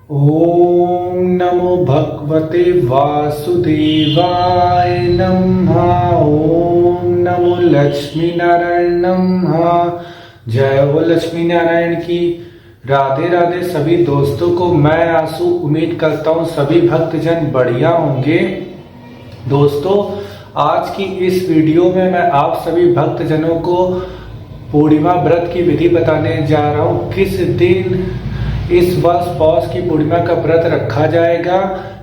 ओम नमो भगवते वासुदेवाय नमः। ओम नमो लक्ष्मी नारायण नमः। जय हो लक्ष्मी नारायण की। राधे राधे सभी दोस्तों को। मैं आंसू उम्मीद करता हूँ सभी भक्तजन बढ़िया होंगे। दोस्तों, आज की इस वीडियो में मैं आप सभी भक्तजनों को पूर्णिमा व्रत की विधि बताने जा रहा हूँ। किस दिन इस वर्ष पौष की पूर्णिमा का व्रत रखा जाएगा,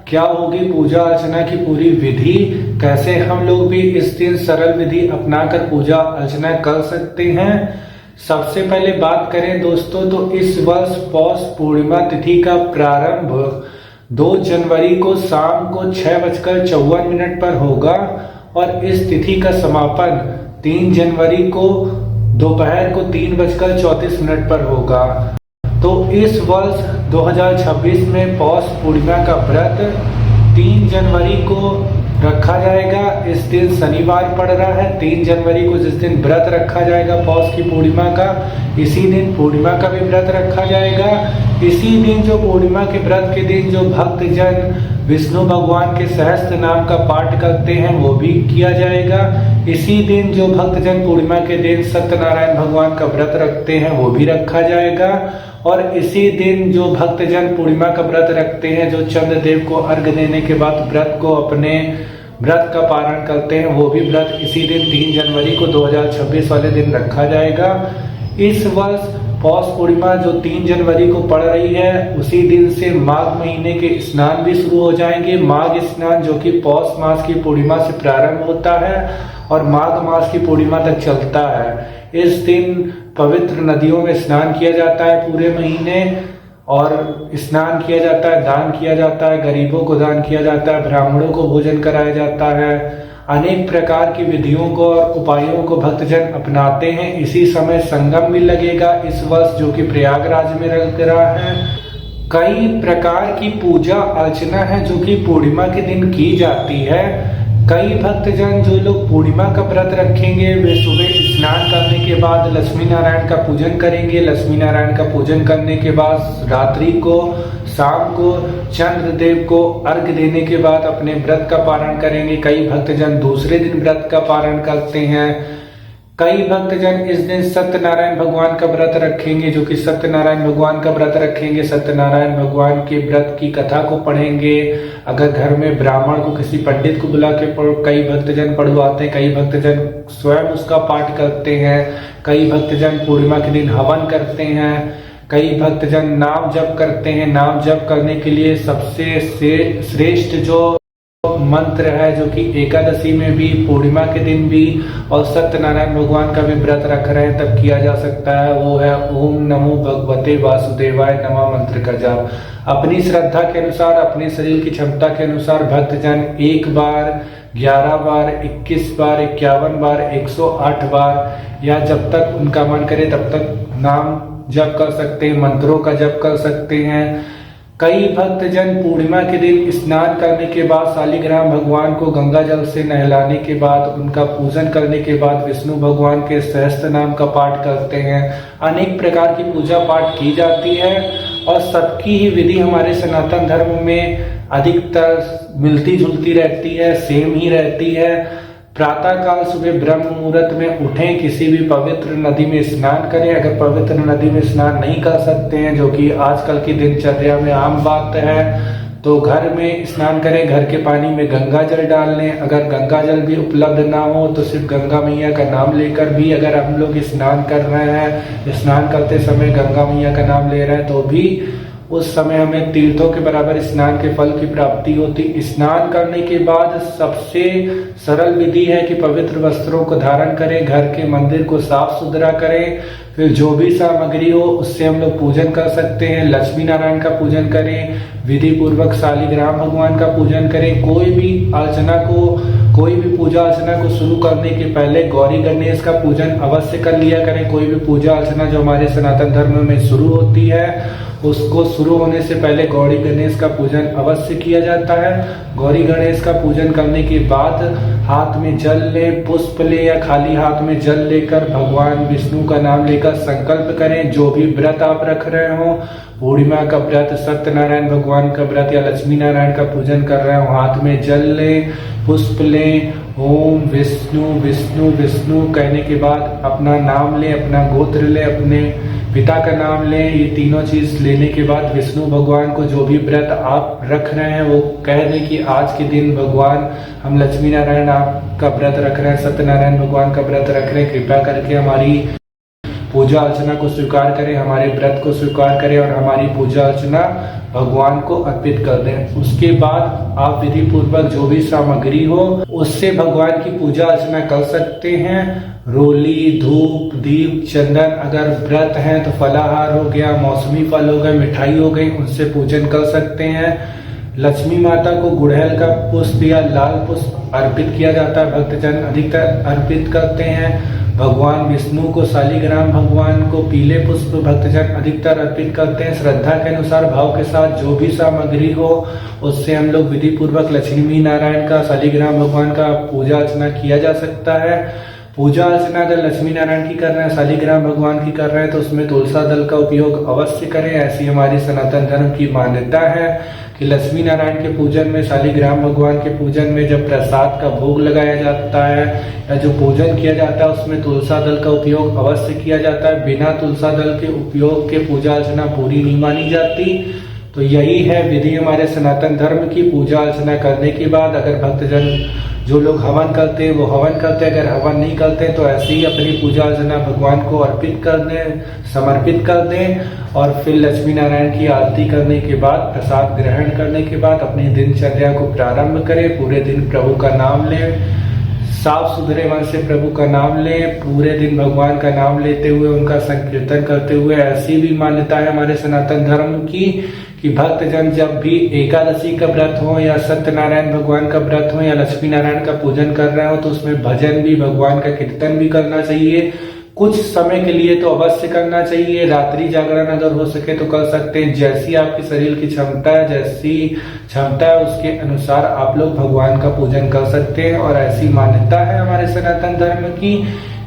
क्या होगी पूजा अर्चना की पूरी विधि, कैसे हम लोग भी इस दिन सरल विधि अपनाकर पूजा अर्चना कर सकते हैं। सबसे पहले बात करें दोस्तों, तो इस वर्ष पौष पूर्णिमा तिथि का प्रारंभ 2 जनवरी को शाम को 6:54 पर होगा और इस तिथि का समापन 3 जनवरी को दोपहर को 3:34 पर होगा। तो इस वर्ष 2026 में पौष पूर्णिमा का व्रत 3 जनवरी को रखा जाएगा। इस दिन शनिवार पड़ रहा है। 3 जनवरी को जिस दिन व्रत रखा जाएगा पौष की पूर्णिमा का, इसी दिन पूर्णिमा का भी व्रत रखा जाएगा। इसी दिन जो पूर्णिमा के व्रत के दिन जो भक्तजन विष्णु भगवान के सहस्त्र नाम का पाठ करते हैं वो भी किया जाएगा। इसी दिन जो भक्तजन पूर्णिमा के दिन सत्यनारायण भगवान का व्रत रखते हैं वो भी रखा जाएगा। और इसी दिन जो भक्तजन पूर्णिमा का व्रत रखते हैं, जो चंद्रदेव को अर्घ देने के बाद व्रत को अपने व्रत का पारण करते हैं, वो भी व्रत इसी दिन 3 जनवरी को 2026 वाले दिन रखा जाएगा। इस वर्ष पौष पूर्णिमा जो 3 जनवरी को पड़ रही है, उसी दिन से माघ महीने के स्नान भी शुरू हो जाएंगे। माघ स्नान जो कि पौष मास की पूर्णिमा से प्रारंभ होता है और माघ मास की पूर्णिमा तक चलता है। इस दिन पवित्र नदियों में स्नान किया जाता है पूरे महीने, और स्नान किया जाता है, दान किया जाता है, गरीबों को दान किया जाता है, ब्राह्मणों को भोजन कराया जाता है। अनेक प्रकार की विधियों को और उपायों को भक्तजन अपनाते हैं। इसी समय संगम भी लगेगा इस वर्ष, जो कि प्रयागराज में लग रहा है। कई प्रकार की पूजा अर्चना है जो कि पूर्णिमा के दिन की जाती है। कई भक्तजन जो लोग पूर्णिमा का व्रत रखेंगे वे सुबह स्नान करने के बाद लक्ष्मी नारायण का पूजन करेंगे। लक्ष्मी नारायण का पूजन करने के बाद रात्रि को शाम को चंद्रदेव को अर्घ देने के बाद अपने व्रत का पारण करेंगे। कई भक्तजन दूसरे दिन व्रत का पारण करते हैं। कई भक्तजन इस दिन सत्यनारायण भगवान का व्रत रखेंगे, जो कि सत्यनारायण भगवान का व्रत रखेंगे, सत्यनारायण भगवान के व्रत की कथा को पढ़ेंगे। अगर घर में ब्राह्मण को किसी पंडित को बुला के कई भक्तजन पढ़वाते हैं, कई भक्तजन स्वयं उसका पाठ करते हैं, कई भक्तजन पूर्णिमा के दिन हवन करते हैं, कई भक्तजन नाम जप करते हैं। नाम जप करने के लिए सबसे श्रेष्ठ जो मंत्र है, जो कि एकादशी में भी, पूर्णिमा के दिन भी और सत्यनारायण भगवान का भी व्रत रख रहे हैं तब किया जा सकता है, वो है ओम नमो भगवते वासुदेवाय नमः मंत्र का जाप। अपनी श्रद्धा के अनुसार, अपने शरीर की क्षमता के अनुसार भक्तजन 1 बार, 11 बार, 21 बार, 51 बार, 108 बार या जब तक उनका मन करे तब तक नाम जप कर सकते हैं, मंत्रों का जप कर सकते हैं। कई भक्तजन पूर्णिमा के दिन स्नान करने के बाद शालिग्राम भगवान को गंगा जल से नहलाने के बाद, उनका पूजन करने के बाद विष्णु भगवान के सहस्त्र नाम का पाठ करते हैं। अनेक प्रकार की पूजा पाठ की जाती है और सबकी ही विधि हमारे सनातन धर्म में अधिकतर मिलती जुलती रहती है, सेम ही रहती है। प्रातः काल सुबह ब्रह्म मुहूर्त में उठें, किसी भी पवित्र नदी में स्नान करें। अगर पवित्र नदी में स्नान नहीं कर सकते हैं, जो कि आजकल की दिनचर्या में आम बात है, तो घर में स्नान करें। घर के पानी में गंगा जल डाल लें। अगर गंगा जल भी उपलब्ध ना हो तो सिर्फ गंगा मैया का नाम लेकर भी अगर हम लोग स्नान कर रहे हैं, स्नान करते समय गंगा मैया का नाम ले रहे हैं, तो भी उस समय हमें तीर्थों के बराबर स्नान के फल की प्राप्ति होती। स्नान करने के बाद सबसे सरल विधि है कि पवित्र वस्त्रों को धारण करें, घर के मंदिर को साफ सुथरा करें, फिर जो भी सामग्री हो उससे हम लोग पूजन कर सकते हैं। लक्ष्मी नारायण का पूजन करें, विधि पूर्वक शालिग्राम भगवान का पूजन करें। कोई भी अर्चना को कोई भी पूजा अर्चना को शुरू करने के पहले गौरी गणेश का पूजन अवश्य कर लिया करें। कोई भी पूजा अर्चना जो हमारे सनातन धर्म में शुरू होती है, उसको शुरू होने से पहले गौरी गणेश का पूजन अवश्य किया जाता है। गौरी गणेश का पूजन करने के बाद हाथ में जल ले, पुष्प ले या खाली हाथ में जल लेकर भगवान विष्णु का नाम लेकर संकल्प करें। जो भी व्रत आप रख रहे हो, पूर्णिमा का व्रत, सत्यनारायण भगवान का व्रत या लक्ष्मी नारायण का पूजन कर रहे हो, हाथ में जल ले, पुष्प ले, ओम विष्णु विष्णु विष्णु कहने के बाद अपना नाम ले, अपना गोत्र ले, अपने पिता का नाम ले। ये तीनों चीज लेने के बाद विष्णु भगवान को जो भी व्रत आप रख रहे हैं वो कह दें कि आज के दिन भगवान हम लक्ष्मी नारायण आपका व्रत रख रहे हैं, सत्यनारायण भगवान का व्रत रख रहे हैं, कृपया करके हमारी पूजा अर्चना को स्वीकार करें, हमारे व्रत को स्वीकार करें और हमारी पूजा अर्चना भगवान को अर्पित कर दें। उसके बाद आप विधि पूर्वक जो भी सामग्री हो उससे भगवान की पूजा अर्चना कर सकते हैं। रोली, धूप, दीप, चंदन, अगर व्रत हैं तो फलाहार हो गया, मौसमी फल हो गए, मिठाई हो गई, उनसे पूजन कर सकते हैं। लक्ष्मी माता को गुड़हल का पुष्प या लाल पुष्प अर्पित किया जाता है, भक्तजन अधिकतर अर्पित करते हैं। भगवान विष्णु को शालिग्राम, भगवान को पीले पुष्प भक्तजन अधिकतर अर्पित करते हैं। श्रद्धा के अनुसार भाव के साथ जो भी सामग्री हो उससे हम लोग विधि पूर्वक लक्ष्मी नारायण का, शालिग्राम भगवान का पूजा अर्चना किया जा सकता है। पूजा अर्चना अगर लक्ष्मी नारायण की कर रहे हैं, शालिग्राम भगवान की कर रहे हैं तो उसमें तुलसा दल का उपयोग अवश्य करें। ऐसी हमारी सनातन धर्म की मान्यता है कि लक्ष्मी नारायण के पूजन में, शालिग्राम भगवान के पूजन में जब प्रसाद का भोग लगाया जाता है या जो पूजन किया जाता है उसमें तुलसा दल का उपयोग अवश्य किया जाता है। बिना तुलसा दल के उपयोग के पूजा अर्चना पूरी नहीं मानी जाती। तो यही है विधि हमारे सनातन धर्म की। पूजा अर्चना करने के बाद अगर भक्तजन जो लोग हवन करते हैं वो हवन करते हैं, अगर हवन नहीं करते तो ऐसे ही अपनी पूजा अर्चना भगवान को अर्पित कर दें, समर्पित कर दें और फिर लक्ष्मी नारायण की आरती करने के बाद, प्रसाद ग्रहण करने के बाद अपनी दिनचर्या को प्रारंभ करें। पूरे दिन प्रभु का नाम लें, साफ सुथरे मन से प्रभु का नाम लें, पूरे दिन भगवान का नाम लेते हुए उनका संकीर्तन करते हुए। ऐसी भी मान्यता है हमारे सनातन धर्म की कि भक्तजन जब भी एकादशी का व्रत हो या सत्यनारायण भगवान का व्रत हो या लक्ष्मी नारायण का पूजन कर रहे हो तो उसमें भजन भी, भगवान का कीर्तन भी करना चाहिए। कुछ समय के लिए तो अवश्य करना चाहिए। रात्रि जागरण अगर हो सके तो कर सकते हैं। जैसी आपकी शरीर की क्षमता है, जैसी क्षमता है उसके अनुसार आप लोग भगवान का पूजन कर सकते हैं। और ऐसी मान्यता है हमारे सनातन धर्म की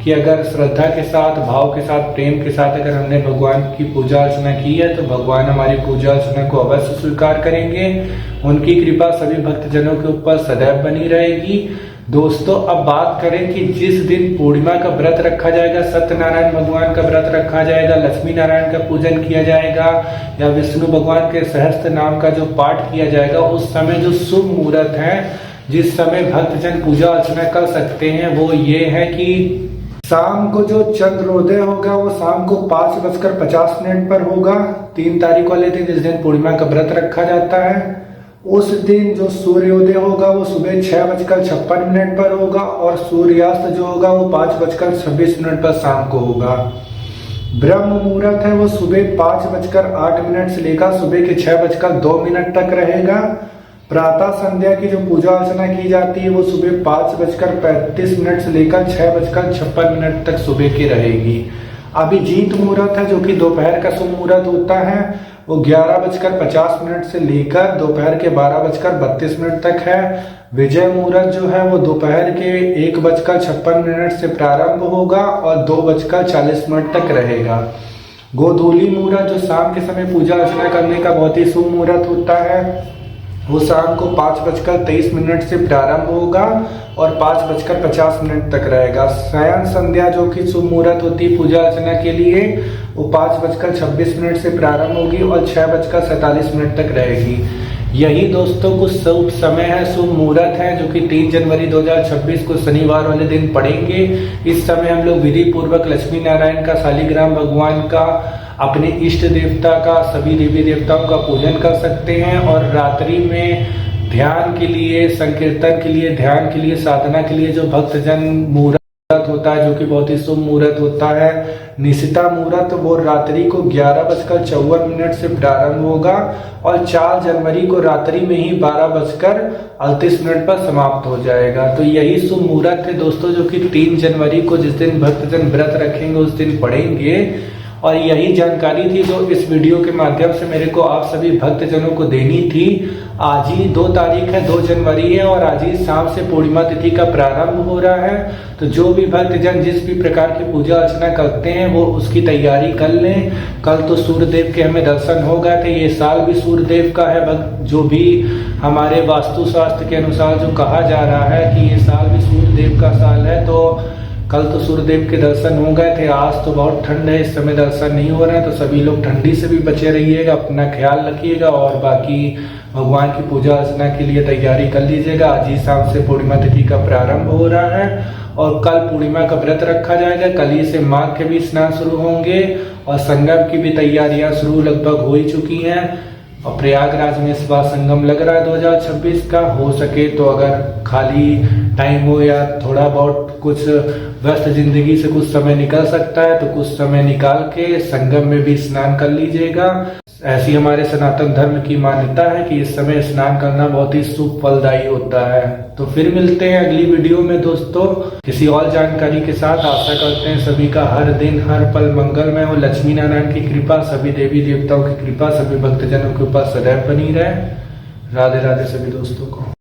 कि अगर श्रद्धा के साथ, भाव के साथ, प्रेम के साथ अगर हमने भगवान की पूजा अर्चना की है तो भगवान हमारी पूजा अर्चना को अवश्य स्वीकार करेंगे। उनकी कृपा सभी भक्तजनों के ऊपर सदैव बनी रहेगी। दोस्तों, अब बात करें कि जिस दिन पूर्णिमा का व्रत रखा जाएगा, सत्यनारायण भगवान का व्रत रखा जाएगा, लक्ष्मी नारायण का पूजन किया जाएगा या विष्णु भगवान के सहस्त्र नाम का जो पाठ किया जाएगा, उस समय जो शुभ मुहूर्त है, जिस समय भक्तजन पूजा अर्चना कर सकते हैं, वो ये है कि शाम को जो चंद्रोदय होगा वो शाम को 5:50 पर होगा। 3 तारीख वाले दिन, जिस दिन पूर्णिमा का व्रत रखा जाता है, उस दिन जो सूर्योदय होगा वो सुबह 6:56 पर होगा और सूर्यास्त जो होगा वो 5:26 पर शाम को होगा। ब्रह्म मुहूर्त है वो सुबह 5:08 से लेकर सुबह के 6:02 तक रहेगा। प्रातः संध्या की जो पूजा अर्चना की जाती है वो सुबह 5:35 से लेकर 6:56 तक सुबह की रहेगी। अभिजीत मुहूर्त है जो कि दोपहर का शुभ मुहूर्त होता है, वो 11:50 से लेकर दोपहर के 12:32 तक है। विजय मुहूर्त जो है वो दोपहर के 1:56 से प्रारंभ होगा और 2:40 तक रहेगा। गोधूली मुहूर्त जो शाम के समय पूजा अर्चना करने का बहुत ही शुभ मुहूर्त होता है, वो शाम को 5:23 से प्रारंभ होगा और 5:50 तक रहेगा। शयन संध्या जो कि शुभ मुहूर्त होती है पूजा अर्चना के लिए, वो 5:26 से प्रारंभ होगी और 6:47 तक रहेगी। यही दोस्तों कुछ शुभ समय है, शुभ मुहूर्त है जो कि 3 जनवरी 2026 को शनिवार वाले दिन पड़ेंगे। इस समय हम लोग विधि पूर्वक लक्ष्मी नारायण का, शालिग्राम भगवान का, अपने इष्ट देवता का, सभी देवी देवताओं का पूजन कर सकते हैं। और रात्रि में ध्यान के लिए, संकीर्तन के लिए, ध्यान के लिए, साधना के लिए जो भक्तजन मुहूर्त होता है जो कि बहुत ही शुभ मुहूर्त होता है, निशिता मुहूर्त वो रात्रि को 11:54 से प्रारंभ होगा और 4 जनवरी को रात्रि में ही 12:38 पर समाप्त हो जाएगा। तो यही शुभ मुहूर्त है दोस्तों, जो कि 3 जनवरी को जिस दिन भक्तजन व्रत रखेंगे उस दिन पढ़ेंगे। और यही जानकारी थी जो इस वीडियो के माध्यम से मेरे को आप सभी भक्तजनों को देनी थी। आज ही 2 तारीख है, 2 जनवरी है और आज ही शाम से पूर्णिमा तिथि का प्रारंभ हो रहा है। तो जो भी भक्तजन जिस भी प्रकार की पूजा अर्चना करते हैं वो उसकी तैयारी कर लें। कल तो सूर्यदेव के हमें दर्शन हो गए थे, ये साल भी सूर्यदेव का है। जो भी हमारे वास्तु शास्त्र के अनुसार जो कहा जा रहा है कि ये साल भी सूर्यदेव का साल है, तो कल तो सूर्यदेव के दर्शन हो गए थे। आज तो बहुत ठंड है, इस समय दर्शन नहीं हो रहे हैं, तो सभी लोग ठंडी से भी बचे रहिएगा, अपना ख्याल रखिएगा और बाकी भगवान की पूजा अर्चना के लिए तैयारी कर लीजिएगा। आज ही शाम से पूर्णिमा तिथि का प्रारंभ हो रहा है और कल पूर्णिमा का व्रत रखा जाएगा। कल ही से माघ के भी स्नान शुरू होंगे और संगम की भी तैयारियां शुरू लगभग हो ही चुकी हैं। और प्रयागराज में इस बार संगम लग रहा है 2026 का। हो सके तो अगर खाली टाइम हो या थोड़ा बहुत कुछ व्यस्त जिंदगी से कुछ समय निकल सकता है तो कुछ समय निकाल के संगम में भी स्नान कर लीजिएगा। ऐसी हमारे सनातन धर्म की मान्यता है कि इस समय स्नान करना बहुत ही शुभ फलदायी होता है। तो फिर मिलते हैं अगली वीडियो में दोस्तों किसी और जानकारी के साथ। आशा करते हैं सभी का हर दिन हर पल मंगलमय हो। लक्ष्मी नारायण की कृपा, सभी देवी देवताओं की कृपा सभी भक्तजनों के ऊपर सदैव बनी रहे। राधे राधे सभी दोस्तों को।